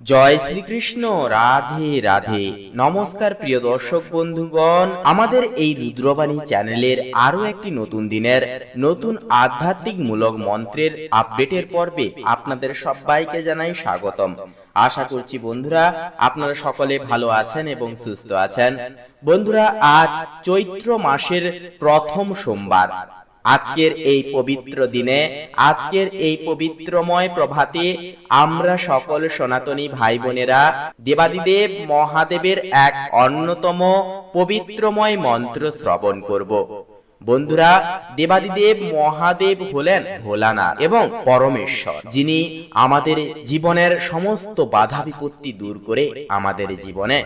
জয় শ্রীকৃষ্ণ। রাধে রাধে। নমস্কার প্রিয় দর্শক বন্ধুগণ, আমাদের এই রুদ্রবাণী চ্যানেলের আরো একটি নতুন দিনের নতুন আধ্যাত্মিক মূলক মন্ত্রের আপডেটের পর্বে আপনাদের সবাইকে জানাই স্বাগতম। আশা করছি বন্ধুরা আপনারা সকলে ভালো আছেন এবং সুস্থ আছেন। বন্ধুরা, আজ চৈত্র মাসের প্রথম সোমবার। আজকের এই পবিত্র দিনে, আজকের এই পবিত্রময় প্রভাতে আমরা সকল সনাতনী ভাই বোনেরা দেবাদিদেব মহাদেবের এক অন্যতম পবিত্রময় মন্ত্র শ্রবণ করব। বন্ধুরা, দেবাদিদেব মহাদেব হলেন ভোলানাথ এবং পরমেশ্বর, যিনি আমাদের জীবনের সমস্ত বাধা বিপত্তি দূর করে আমাদের জীবনে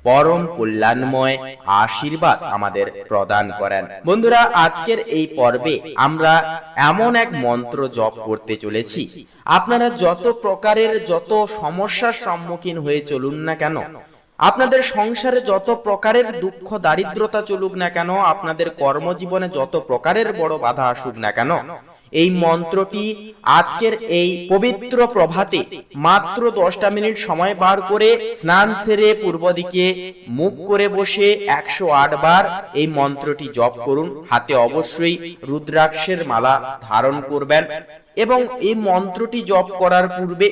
পরম কল্যাণময় আশীর্বাদ আমাদের প্রদান করেন। বন্ধুরা, আজকের এই পর্বে আমরা এমন এক মন্ত্র জপ করতে চলেছি, আপনারা যত প্রকারের যত সমস্যার সম্মুখীন হয়ে চলুন না কেন, আপনাদের সংসারে যত প্রকারের দুঃখ দারিদ্রতা চলুক না কেন, আপনাদের কর্মজীবনে যত প্রকারের বড় বাধা আসুক না কেন, এই মন্ত্রটি আজকের এই পবিত্র প্রভাতে মাত্র 10টা মিনিট সময় বার করে স্নান সেরে পূর্ব দিকে মুখ করে বসে 108 বার এই মন্ত্রটি জপ করুন। হাতে অবশ্যই রুদ্রাক্ষের মালা ধারণ করবেন এবং এই মন্ত্রটি জপ করার পূর্বে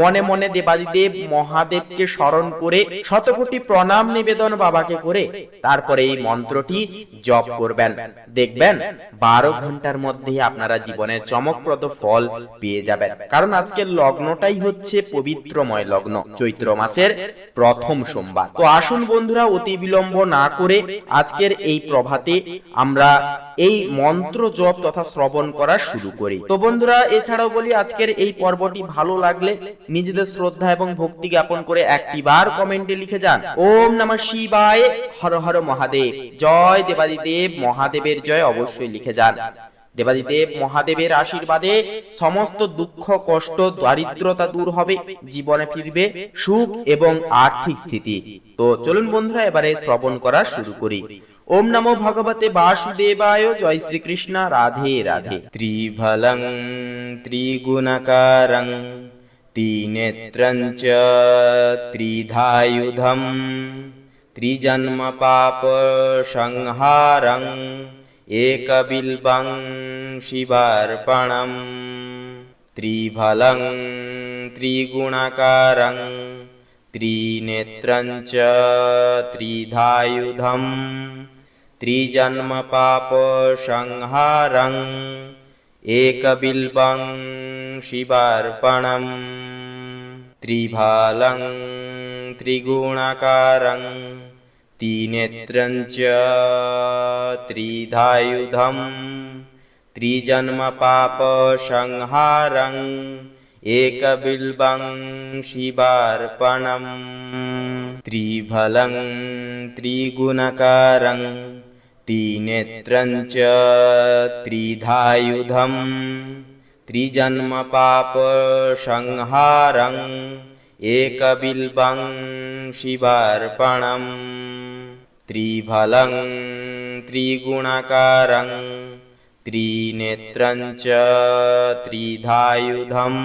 মনে মনে দেবাদিদেব মহাদেবকে স্মরণ করে শতকোটি প্রণাম নিবেদন বাবাকে করে তারপরে এই মন্ত্রটি জপ করবেন। দেখবেন 12 ঘন্টার মধ্যে আপনারা জীবনের চমকপ্রদ ফল পেয়ে যাবেন। কারণ আজকের লগ্নটাই হচ্ছে পবিত্রময় লগ্ন, চৈত্র মাসের প্রথম সোমবার। তো আসুন বন্ধুরা, অতি বিলম্ব না করে আজকের এই প্রভাতে আমরা এই মন্ত্র জপ তথা শ্রবণ করা শুরু করি। তো বন্ধুরা, এছাড়াও বলি, আজকের এই পর্বটি ভালো লাগলে নিজেদের শ্রদ্ধা এবং ভক্তি জ্ঞাপন করে একটি বার কমেন্টে লিখে যান ওম নমঃ শিবায়, হর হর মহাদেব, জয় দেবাদিদেব মহাদেবের জয় অবশ্যই লিখে যান। দেবাদিদেব মহাদেবের আশীর্বাদে সমস্ত দুঃখ কষ্ট দারিদ্রতা দূর হবে, জীবনে ফিরবে সুখ এবং আর্থিক স্থিতি। তো চলুন বন্ধুরা, এবারে শ্রবণ করা শুরু করি। ওম নমো ভগবতে বাসুদেবায়, জয় শ্রীকৃষ্ণ, রাধে রাধে। ত্রিভলং ত্রিগুণকারং ত্রিনেত্রং চ ত্রিধায়ুধম ত্রিজন্ম পাপ সংহারং একবিল্বং শিবার্পণম। ত্রিভলং ত্রিগুণকারং ত্রিনেত্রং চ ত্রিধায়ুধম ত্রিজন্ম পাপ সংহারং একবিল্বং শিবার্পণম। ত্রিভলং ত্রিগুণাকারং ত্রিনেত্রং চ ত্রিধায়ুধম ত্রিজন্ম পাপ সংহারং একবিল্বং শিবার্পণম। ত্রিভলং ত্রিগুণাকারং ত্রিনেত্রং চ ত্রিধায়ুধম ত্রিজন্ম পাপ সংহারং একবিল্বং শিবার্পণম। ত্রিভলং ত্রিগুণাকারং ত্রিনেত্রং চ ত্রিধায়ুধম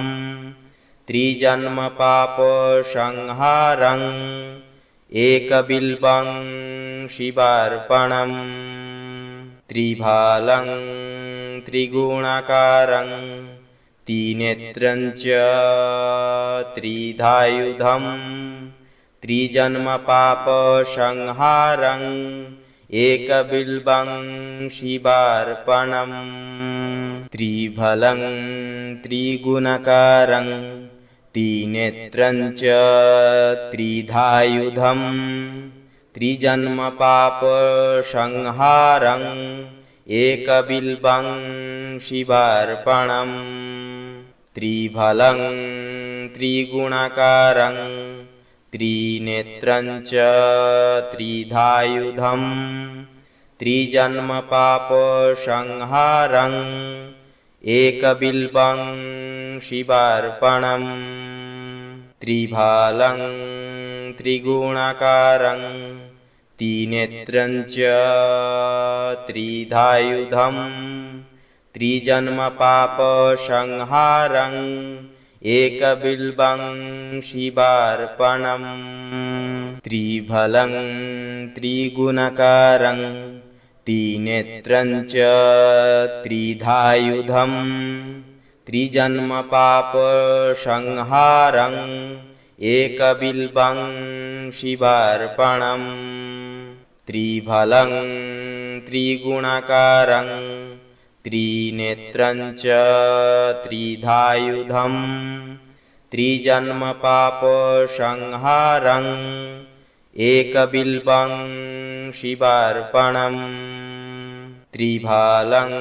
ত্রিজন্ম পাপ সংহারং একবিল্বং শিবার্পণম। ত্রিভলং ত্রিগুণাকারং ত্রিনেত্রং চ ত্রিধায়ুধম ত্রিজন্ম পাপ সংহারং একবিল্বং শিবার্পণম। ত্রিভলং ত্রিগুণাকারং ত্রিনেত্রং চ ত্রিধায়ুধম ত্রিজন্ম পাপ সংহারং একবিল্বং শিবার্পণম। ত্রিভলং ত্রিগুণাকারং ত্রিনেত্রং চ ত্রিধায়ুধম ত্রিজন্ম পাপ সংহারং একবিল্বং শিবার্পণম। ত্রিভলং ত্রিগুণাকারং ত্রিনেত্রং চ ত্রিধায়ুধম ত্রিজন্ম পাপ সংহারং एकबिल्बं शिवार्पणम् त्रिफलं त्रिगुणकारं त्रिनेत्रं च त्रिधायुधं त्रिजन्मपापसंहारम् एकबिल्बं शिवार्पणम् त्रिफलं त्रिगुणकारं त्रिनेत्रं च त्रिधायुधं त्रिजन्मपापसंहारम् एकबिल्बं शिवार्पणम् त्रिफलं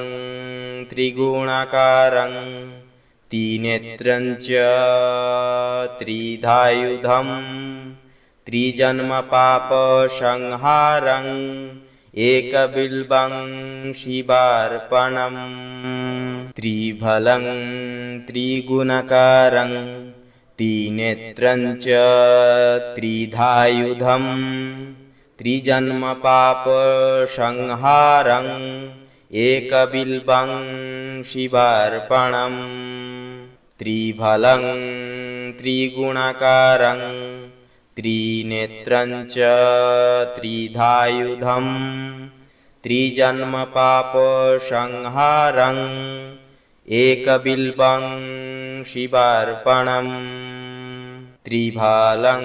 त्रिगुणकारं त्रिनेत्रं च त्रिधायुधं त्रिजन्मपापसंहारम् एकबिल्बं शिवार्पणम् त्रिफलं त्रिगुणकारं त्रिनेत्रं च त्रिधायुधं त्रिजन्मपापसंहारम् एकबिल्बं शिवार्पणम् त्रिफलं त्रिगुणकारं त्रिनेत्रं च त्रिधायुधं त्रिजन्मपापसंहारम् एकबिल्बं शिवार्पणम् त्रिफलं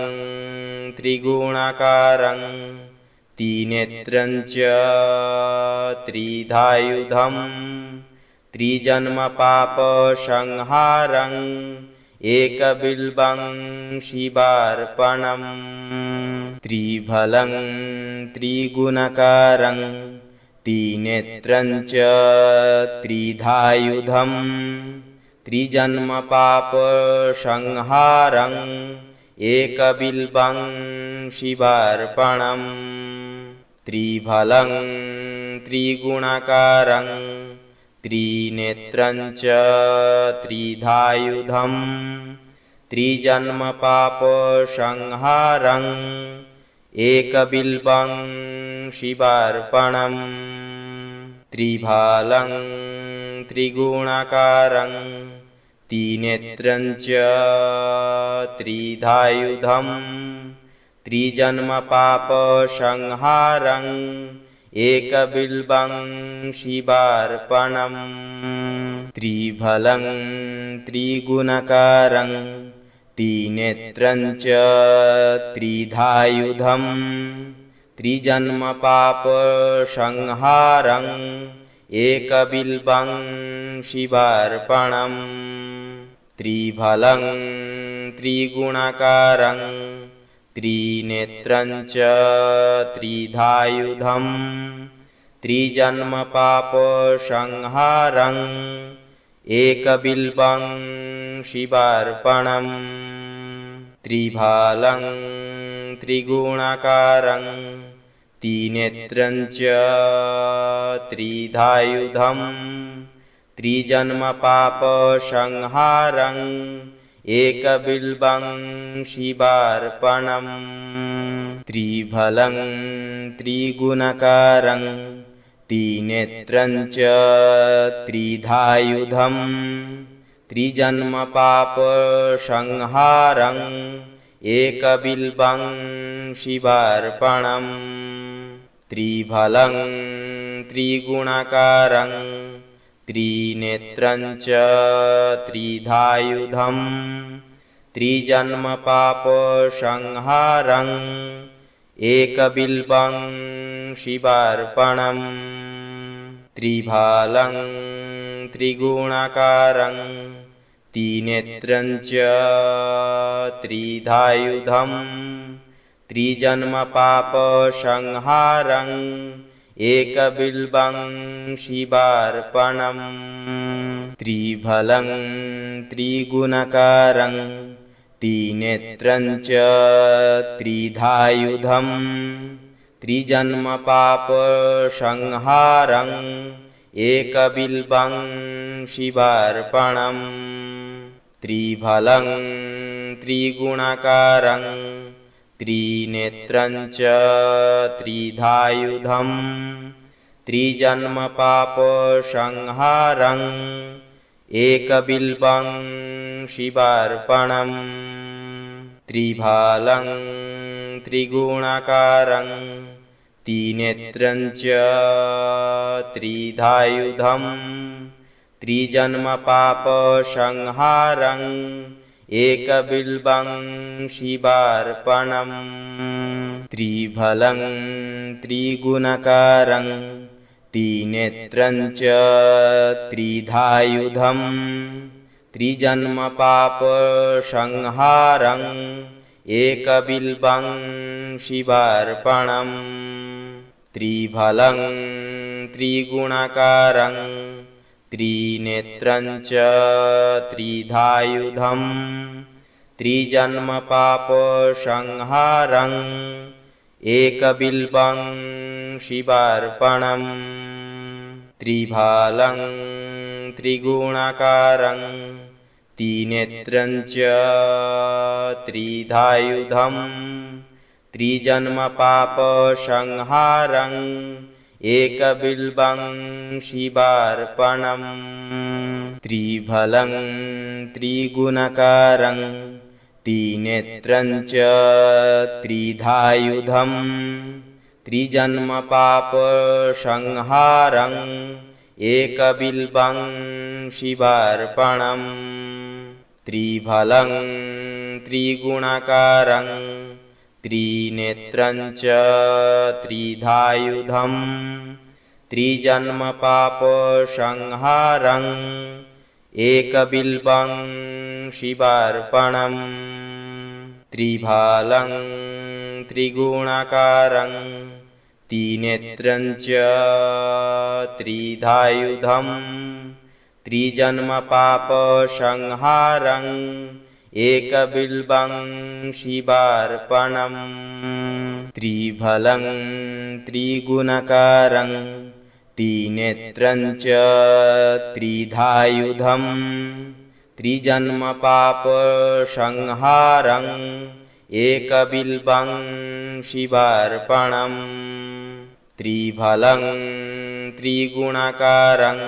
त्रिगुणकारं त्रिनेत्रं च त्रिधायुधं त्रिजन्मपापसंहारम् एकबिल्बं शिवार्पणम् त्रिफलं त्रिगुणकारं त्रिनेत्रं च त्रिधायुधं त्रिजन्मपापसंहारम् एकबिल्बं शिवार्पणम् त्रिफलं त्रिगुणकारं त्रिनेत्रं च त्रिधायुधं त्रिजन्मपापसंहारम् एकबिल्बं शिवार्पणम् त्रिफलं त्रिगुणकारं त्रिनेत्रं च त्रिधायुधं त्रिजन्मपापसंहारम् एकबिल्बं शिवार्पणम् त्रिफलं त्रिगुणकारं त्रिनेत्रं च त्रिधायुधं त्रिजन्मपापसंहारम् एकबिल्बं शिवार्पणम् त्रिफलं त्रिगुणकारं त्रिनेत्रं च त्रिधायुधं त्रिजन्मपापसंहारम् एकबिल्बं शिवार्पणम् त्रिफलं त्रिगुणकारं त्रिनेत्रं च त्रिधायुधं त्रिजन्मपापसंहारम् एकबिल्बं शिवार्पणम् त्रिफलं त्रिगुणकारं त्रिनेत्रं च त्रिधायुधं त्रिजन्मपापसंहारम् एकबिल्बं शिवार्पणम् त्रिफलं त्रिगुणकारं त्रिनेत्रं च त्रिधायुधं त्रिजन्मपापसंहारम् एकबिल्बं शिवार्पणम् त्रिफलं त्रिगुणकारं त्रिनेत्रं च त्रिधायुधं त्रिजन्मपापसंहारम् एकबिल्बं शिवार्पणम् त्रिफलं त्रिगुणकारं त्रिनेत्रं च त्रिधायुधं त्रिजन्मपापसंहारम् एकबिल्बं शिवार्पणम् त्रिफलं त्रिगुणकारं त्रिनेत्रं च त्रिधायुधं त्रिजन्मपापसंहारम् एकबिल्बं शिवार्पणम् त्रिभालं त्रिगुणाकारं त्रिनेत्रं च त्रिधायुधं त्रिजन्मपापसंहारं एकबिल्वं शिवार्पणम् त्रिफलं त्रिगुणाकारं त्रिनेत्रं च त्रिधायुधं त्रिजन्मपापसंहारं एकबिल्वं शिवार्पणम् त्रिफलं त्रिगुणाकारं त्रिनेत्रं च त्रिधायुधं त्रिजन्मपापसंहारं एकबिल्वं शिवार्पणम् त्रिफलं त्रिगुणाकारं त्रिनेत्रं च त्रिधायुधं त्रिजन्मपापसंहारं एकबिल्वं शिवार्पणम् त्रिफलं त्रिगुणाकारं त्रिनेत्रं च त्रिधायुधं त्रिजन्मपापसंहारं एकबिल्वं शिवार्पणम् त्रिफलं त्रिगुणाकारं त्रिनेत्रं च त्रिधायुधं त्रिजन्मपापसंहारं एकबिल्वं शिवार्पणम् त्रिफलं त्रिगुणाकारं त्रिनेत्रं च त्रिधायुधं त्रिजन्मपापसंहारं एकबिल्वं शिवार्पणम् त्रिफलं त्रिगुणाकारं त्रिनेत्रं च त्रिधायुधं त्रिजन्मपापसंहारं एकबिल्वं शिवार्पणम् त्रिफलं त्रिगुणाकारं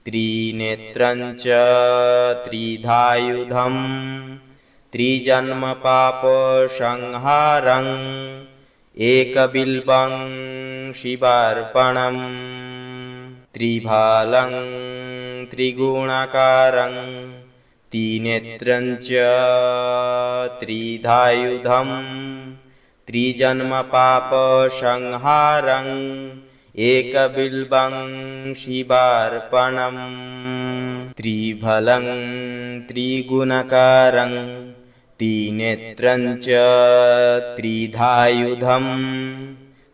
त्रिनेत्रं च त्रिधायुधं त्रिजन्मपापसंहारं एकबिल्वं शिवार्पणम् त्रिफलं त्रिगुणाकारं त्रिनेत्रं च त्रिधायुधं त्रिजन्मपापसंहारं एकबिल्वं शिवार्पणम् त्रिफलं त्रिगुणाकारं त्रिनेत्रं च त्रिधायुधं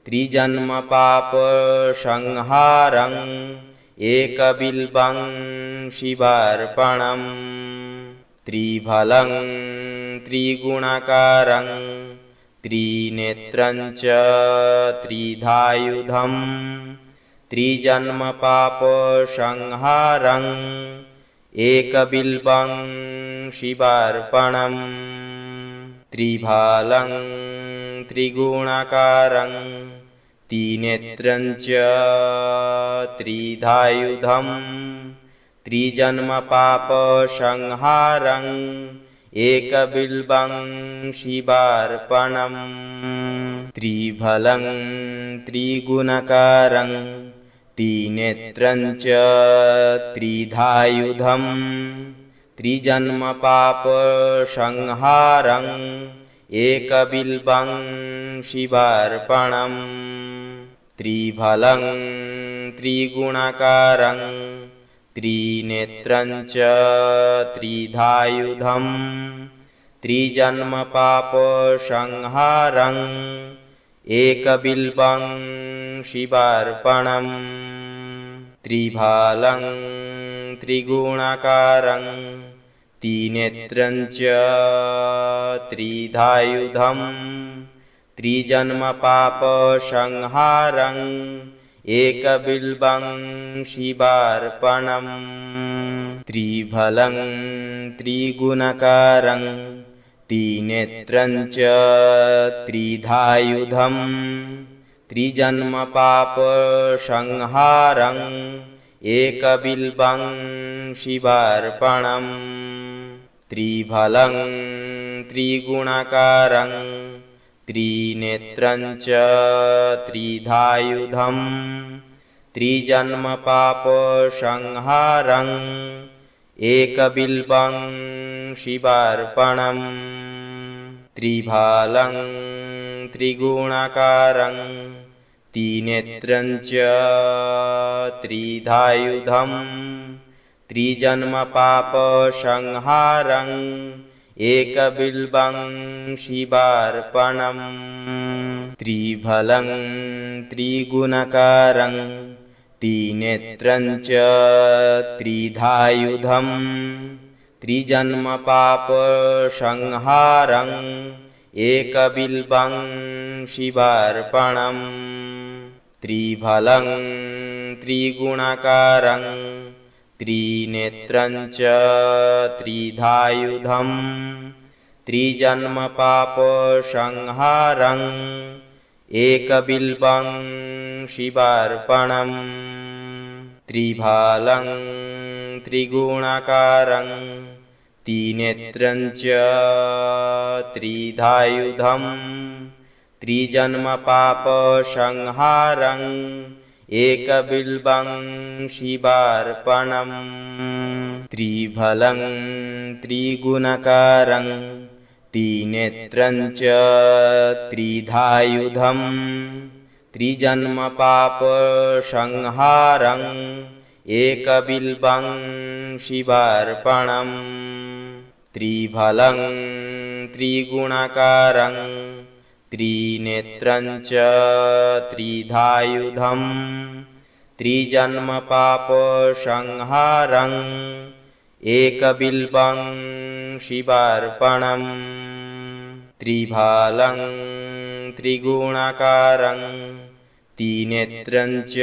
त्रिजन्मपापसंहारं एकबिल्वं शिवार्पणम् त्रिफलं त्रिगुणाकारं त्रिनेत्रं च त्रिधायुधं त्रिजन्मपापसंहारं एकबिल्वं शिवार्पणम् त्रिफलं त्रिगुणाकारं त्रिनेत्रं च त्रिधायुधं त्रिजन्मपापसंहारं एकबिल्वं शिवार्पणम् त्रिफलं त्रिगुणाकारं त्रिनेत्रं च त्रिधायुधं त्रिजन्मपापसंहारं एकबिल्वं शिवार्पणम् त्रिफलं त्रिगुणाकारं त्रिनेत्रं च त्रिधायुधं त्रिजन्मपापसंहारं एकबिल्वं शिवार्पणम् त्रिफलं त्रिगुणाकारं त्रिनेत्रं च त्रिधायुधं त्रिजन्मपापसंहारं एकबिल्वं शिवार्पणम् त्रिफलं त्रिगुणाकारं त्रिनेत्रं च त्रिधायुधं त्रिजन्मपापसंहारं एकबिल्वं शिवार्पणम् त्रिफलं त्रिगुणाकारं त्रिनेत्रं च त्रिधायुधं त्रिजन्मपापसंहारं एकबिल्वं शिवार्पणम् त्रिफलं त्रिगुणाकारं त्रिनेत्रं च त्रिधायुधं त्रिजन्मपापसंहारं एकबिल्वं शिवार्पणम् त्रिफलं त्रिगुणाकारं त्रिनेत्रं च त्रिधायुधं त्रिजन्मपापसंहारं एकबिल्वं शिवार्पणम् त्रिफलं त्रिगुणाकारं त्रिनेत्रं च त्रिधायुधं त्रिजन्मपापसंहारं एकबिल्वं शिवार्पणम् त्रिफलं त्रिगुणाकारं त्रिनेत्रं च त्रिधायुधं त्रिजन्मपापसंहारं एकबिल्वं शिवार्पणम् त्रिफलं त्रिगुणाकारं त्रिनेत्रं च त्रिधायुधं त्रिजन्मपापसंहारं एकबिल्वं शिवार्पणम् त्रिफलं त्रिगुणाकारं त्रिनेत्रं च त्रिधायुधं त्रिजन्मपापसंहारं एकबिल्वं शिवार्पणम् त्रिफलं त्रिगुणाकारं त्रिनेत्रं च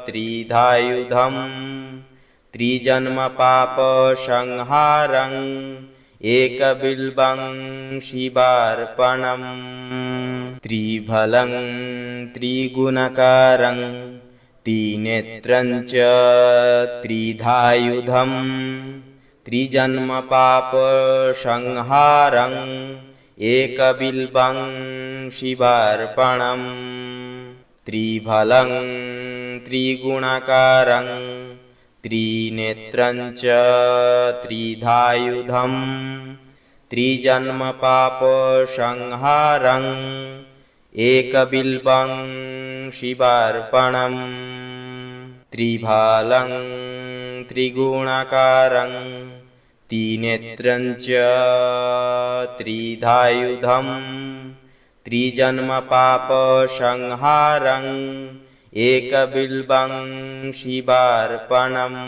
त्रिधायुधं त्रिजन्मपापसंहारं एकबिल्वं शिवार्पणम् त्रिफलं त्रिगुणाकारं त्रिनेत्रं च त्रिधायुधं त्रिजन्मपापसंहारं एकबिल्वं शिवार्पणम् त्रिफलं त्रिगुणाकारं त्रिनेत्रं च त्रिधायुधं त्रिजन्मपापसंहारं एकबिल्वं शिवार्पणम् त्रिफलं त्रिगुणाकारं त्रिनेत्रं च त्रिधायुधं त्रिजन्मपापसंहारं एकबिल्वं शिवार्पणम्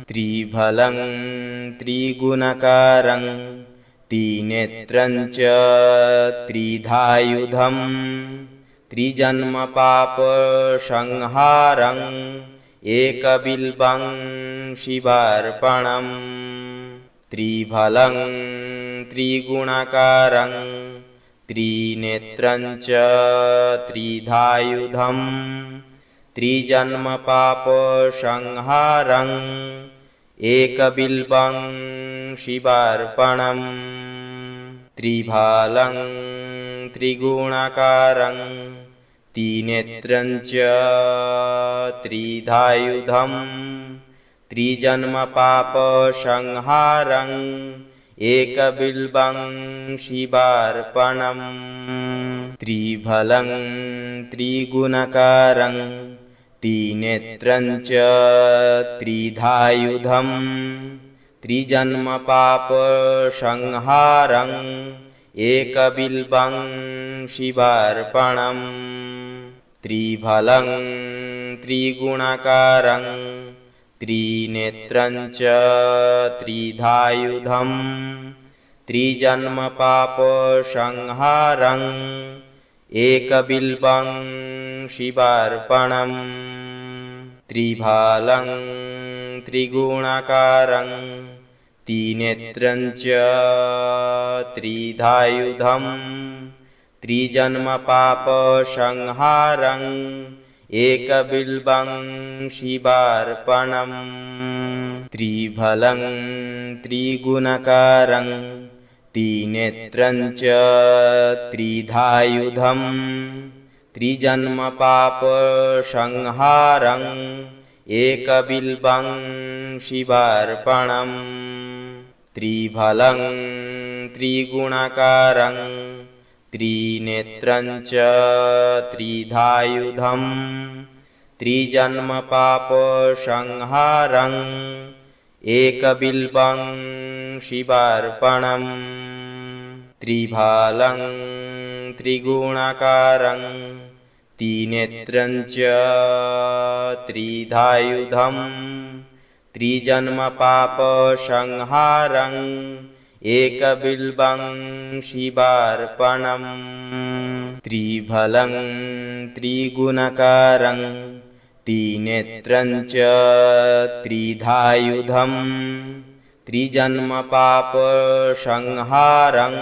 त्रिफलं त्रिगुणाकारं त्रिनेत्रं च त्रिधायुधं त्रिजन्मपापसंहारं एकबिल्वं शिवार्पणम् त्रिफलं त्रिगुणाकारं त्रिनेत्रं च त्रिधायुधं त्रिजन्मपापसंहारं एकबिल्वं शिवार्पणम् त्रिफलं त्रिगुणाकारं त्रिनेत्रं च त्रिधायुधं त्रिजन्मपापसंहारं एकबिल्वं शिवार्पणम् त्रिफलं त्रिगुणाकारं त्रिनेत्रं च त्रिधायुधं त्रिजन्मपापसंहारं एकबिल्वं शिवार्पणम् त्रिफलं त्रिगुणाकारं त्रिनेत्रं च त्रिधायुधं त्रिजन्मपापसंहारं एकबिल्वं शिवार्पणम् त्रिफलं त्रिगुणाकारं त्रिनेत्रं च त्रिधायुधं त्रिजन्मपापसंहारं एकबिल्बं शिवार्पणम् त्रिफलं त्रिगुणकारं त्रिनेत्रं च त्रिधायुधं त्रिजन्मपापसंहारं एकबिल्बं शिवार्पणम् त्रिफलं त्रिगुणकारं त्रिनेत्रं च त्रिधायुधं त्रिजन्मपापसंहारं एकबिल्बं शिवार्पणम् त्रिफलं त्रिगुणकारं त्रिनेत्रं च त्रिधायुधं त्रिजन्मपापसंहारं एकबिल्बं शिवार्पणम् त्रिफलं त्रिगुणकारं त्रिनेत्रं च त्रिधायुधं त्रिजन्मपापसंहारं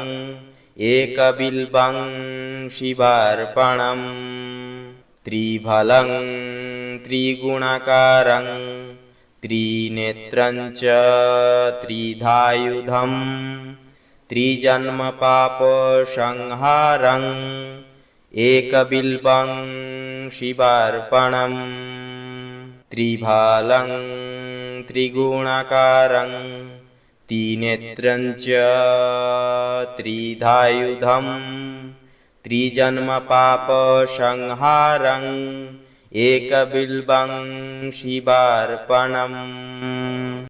एकबिल्बं शिवार्पणम् त्रिफलं त्रिगुणकारं त्रिनेत्रं च त्रिधायुधं त्रिजन्मपापसंहारं एकबिल्बं शिवार्पणम् त्रिफलं त्रिगुणकारं त्रिनेत्रं च त्रिधायुधं त्रिजन्मपापसंहारं एकबिल्बं शिवार्पणम्